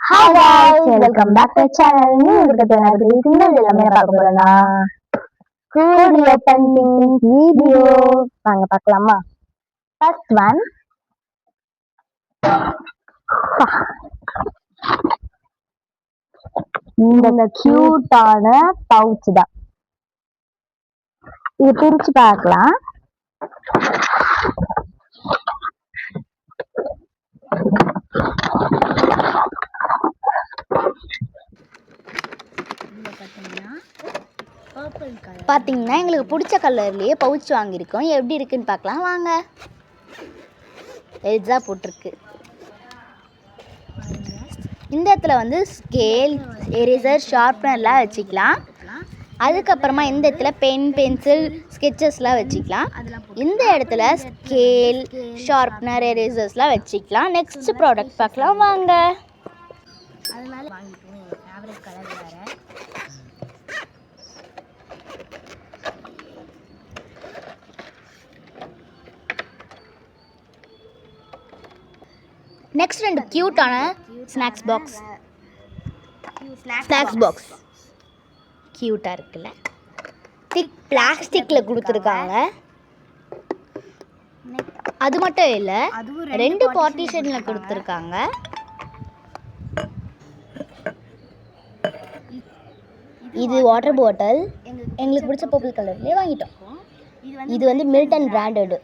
Hi guys, welcome back to the channel. எல்லாமே பார்க்க போறோம்னா வீடியோ வாங்க பார்க்கலாமா. ஃபர்ஸ்ட் ஒன் இந்த கியூட்டான பவுச் தான். இது பிரிச்சு பார்க்கலாம். பார்த்தீங்கன்னா எங்களுக்கு பிடிச்ச கலர்லேயே பவுச் வாங்கியிருக்கோம். எப்படி இருக்குன்னு பார்க்கலாம் வாங்க. எல்ஸா போட்டிருக்கு. இந்த இடத்துல வந்து ஸ்கேல், எரேசர், ஷார்ப்னர்லாம் வச்சுக்கலாம். அதுக்கப்புறமா இந்த இடத்துல பென், பென்சில், ஸ்கெச்சஸ்லாம் வச்சுக்கலாம். இந்த இடத்துல ஸ்கேல், ஷார்ப்னர், எரேசர்ஸ்லாம் வச்சுக்கலாம். நெக்ஸ்ட் ப்ராடக்ட் பார்க்கலாம் வாங்க. அதனால வாங்கிக்கணும். ஃபேவரட் கலர் வேறு. நெக்ஸ்ட் ரெண்டு கியூட்டான ஸ்நாக்ஸ் பாக்ஸ் கியூட்டாக இருக்குல்ல. திக் பிளாஸ்டிக்கில் கொடுத்துருக்காங்க. அது மட்டும் இல்லை, ரெண்டு பார்ட்டிஷனில் கொடுத்துருக்காங்க. இது வாட்டர் பாட்டில் எங்களுக்கு பிடிச்ச பர்பிள் கலர்லேயே வாங்கிட்டோம். இது வந்து மில்டன் பிராண்டடு.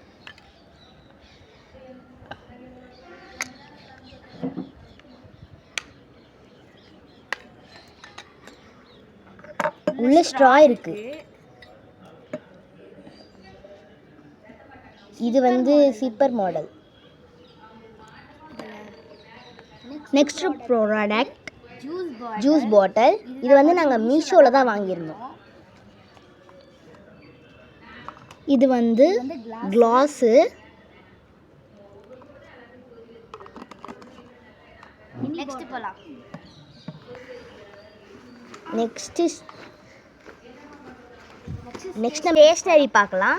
உள்ள ஸ்ட்ரா இருக்கு. இது வந்து sipper model. Next product juice bottle. இது வந்து நாங்கள் மீஷோவில் தான் வாங்கியிருந்தோம். இது வந்து கிளாஸு. நெக்ஸ்ட் போலாம். நெக்ஸ்ட் நம்ம ஸ்டேஷனரி பார்க்கலாம்.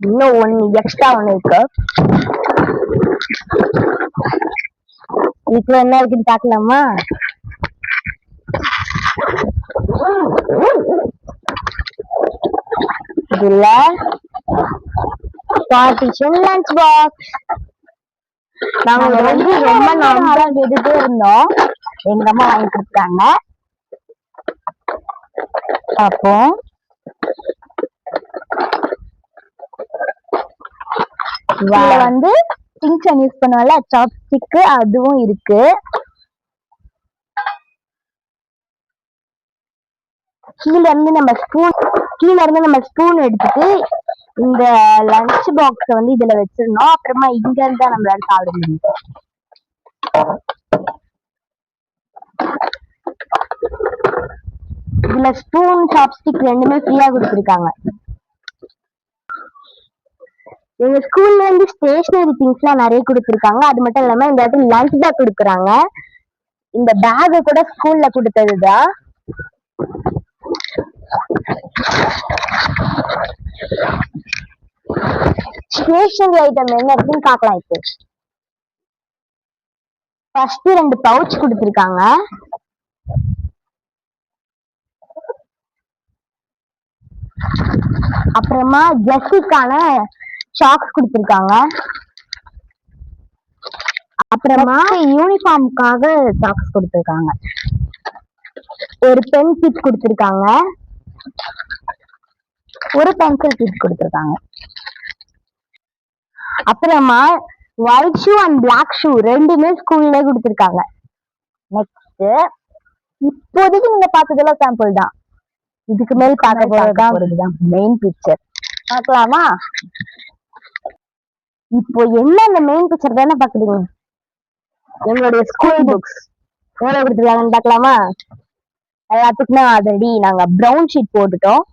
இன்னும் ஒன்று எக்ஸ்ட்ரா ஒன்று இருக்கு. இதுக்குள்ள என்ன இருக்குன்னு பார்க்கலாமா. இதுல பார்ட்டிஷன் லஞ்ச் பாக்ஸ். நாங்க ரொம்ப நாளா கேட்டுட்டே இருந்தோம். எங்க அம்மா வாங்கி கொடுத்தாங்க. அப்போ இதுல வந்து திங்ஸ் யூஸ் பண்ணுவாங்கல்ல, சாப்ஸ்டிக், அதுவும் இருக்கு. கீழ இருந்து நம்ம ஸ்பூன் எடுத்துட்டு இந்த லஞ்ச் பாக்ஸ் வந்து இதுல வச்சிருந்தோம். அப்புறமா இங்க இருந்தா நம்மளால சாப்பிட முடியும். இதுல ஸ்பூன், சாப்ஸ்டிக் ரெண்டுமே ஃப்ரீயா கொடுத்துருக்காங்க. எங்க ஸ்கூல்ல இருந்து ஸ்டேஷனரி திங்ஸ் எல்லாம் நிறைய கொடுத்துருக்காங்க. அது மட்டும் இல்லாம இந்த இடத்துல லஞ்ச் பேக் கொடுக்குறாங்க. இந்த பேக் கூட ஸ்கூல்ல கொடுத்ததுதான். ஸ்டேஷனரி ஐட்டம் என்ன இருக்குன்னு பார்க்கலாம். இப்போ ஃபர்ஸ்ட் ரெண்டு பவுச் கொடுத்துருக்காங்க. அப்புறமா ஜெஸ்ஸிக்கான சாக்ஸ் கொடுத்துருக்காங்க. அப்புறமா யூனிஃபார்முக்காக சாக்ஸ் கொடுத்துருக்காங்க. ஒரு பென் கிட் கொடுத்துருக்காங்க. ஒரு பென்சில் கிட் கொடுத்துருக்காங்க. அப்புறமா white shoe and black shoe ரெண்டுமே ஸ்கூல்ல கொடுத்துருக்காங்க. நெக்ஸ்ட் இப்போதைக்கு நீங்க பார்த்ததெல்லாம் சாம்பிள் தான். இதுக்கு மேல் பார்க்க போறதுதான் மெயின் பிக்சர். பார்க்கலாமா? இப்போ என்ன அந்த மெயின் பிக்சர் தானே பாக்குறீங்க. எங்களுடைய ஸ்கூல் புக்ஸ் எவ்வளவு கொடுத்துருக்காங்கன்னு பார்க்கலாமா? எல்லாத்துக்குமே ஆல்ரெடி நாங்க ப்ரௌன் ஷீட் போட்டுட்டோம்.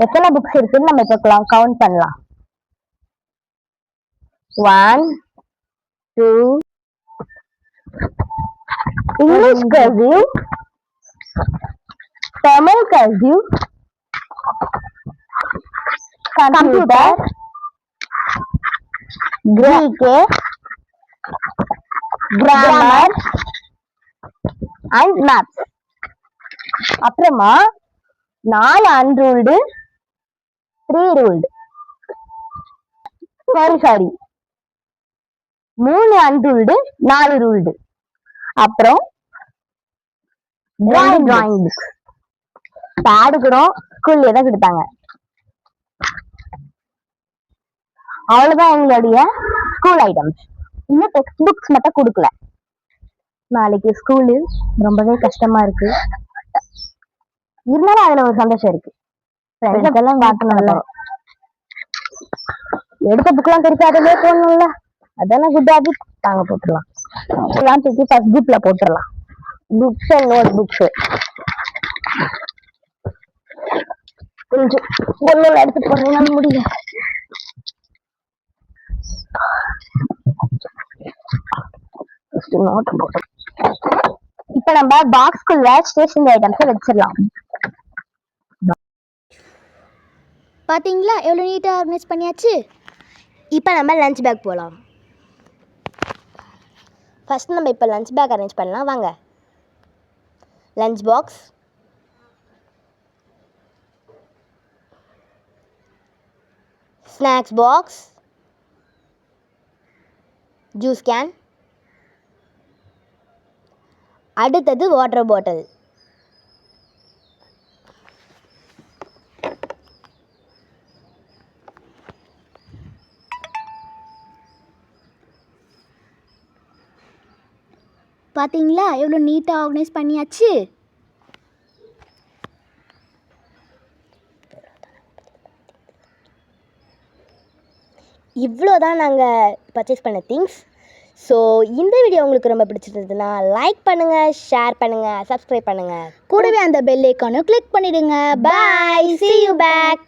எத்தனை புக்ஸ் இருக்குன்னு நம்ம இப்போ கவுண்ட் பண்ணலாம். 1 2 English cursive, Tamil cursive, computer, Greek, grammar and maths. அப்புறமா 4 unruled 3 ruled, sorry 3 unruled 4 ruled. அப்புறம் டிராயிங் புக்ஸ். பேடு கூட ஸ்கூல்ல தான் கொடுத்தாங்க. அவ்வளவுதான் எங்களுடைய ஸ்கூல் ஐட்டம்ஸ். இன்னும் டெக்ஸ்ட் புக்ஸ் மட்டும் கொடுக்கல. நாளைக்கு ஸ்கூலு ரொம்பவே கஷ்டமா இருக்கு. இருந்தாலும் அதுல ஒரு சந்தோஷம் இருக்கு. எல்லாம் காட்டணும்ல, எடுத்த புக்லாம் தெரியாதே போடணும்ல, அதெல்லாம் குட் ஹாபிட். தாங்க போட்டுடலாம். எல்லாம் தூக்கி ஃபர்ஸ்ட் குரூப்ல போட்டுடலாம். புக்ஸ் அண்ட் நோட் புக்ஸ் கொஞ்சம் பொருள் எடுத்து போடுறதுனால முடியல. இப்ப நம்ம பாக்ஸ்குள்ள ஸ்டேஷனரி ஐட்டம்ஸ் வச்சிடலாம். பாத்தீங்களா எவ்வளவு நீட்டா ஆர்கனைஸ் பண்ணியாச்சு. இப்போ நம்ம லஞ்ச் பேக் போகலாம். ஃபர்ஸ்ட் நம்ம இப்போ லஞ்ச் பேக் அரேஞ்ச் பண்ணலாம் வாங்க. Lunch box, snacks box, juice can, அடுத்தது வாட்டர் பாட்டில். பார்த்தீங்களா எவ்வளோ நீட்டாக ஆர்கனைஸ் பண்ணியாச்சு. இவ்வளோ தான் நாங்கள் பர்ச்சேஸ் பண்ண திங்ஸ். ஸோ இந்த வீடியோ உங்களுக்கு ரொம்ப பிடிச்சிருந்ததுன்னா லைக் பண்ணுங்கள், ஷேர் பண்ணுங்கள், சப்ஸ்கிரைப் பண்ணுங்கள். கூடவே அந்த பெல் ஐக்கானை கிளிக் பண்ணிடுங்க. பாய், see you back.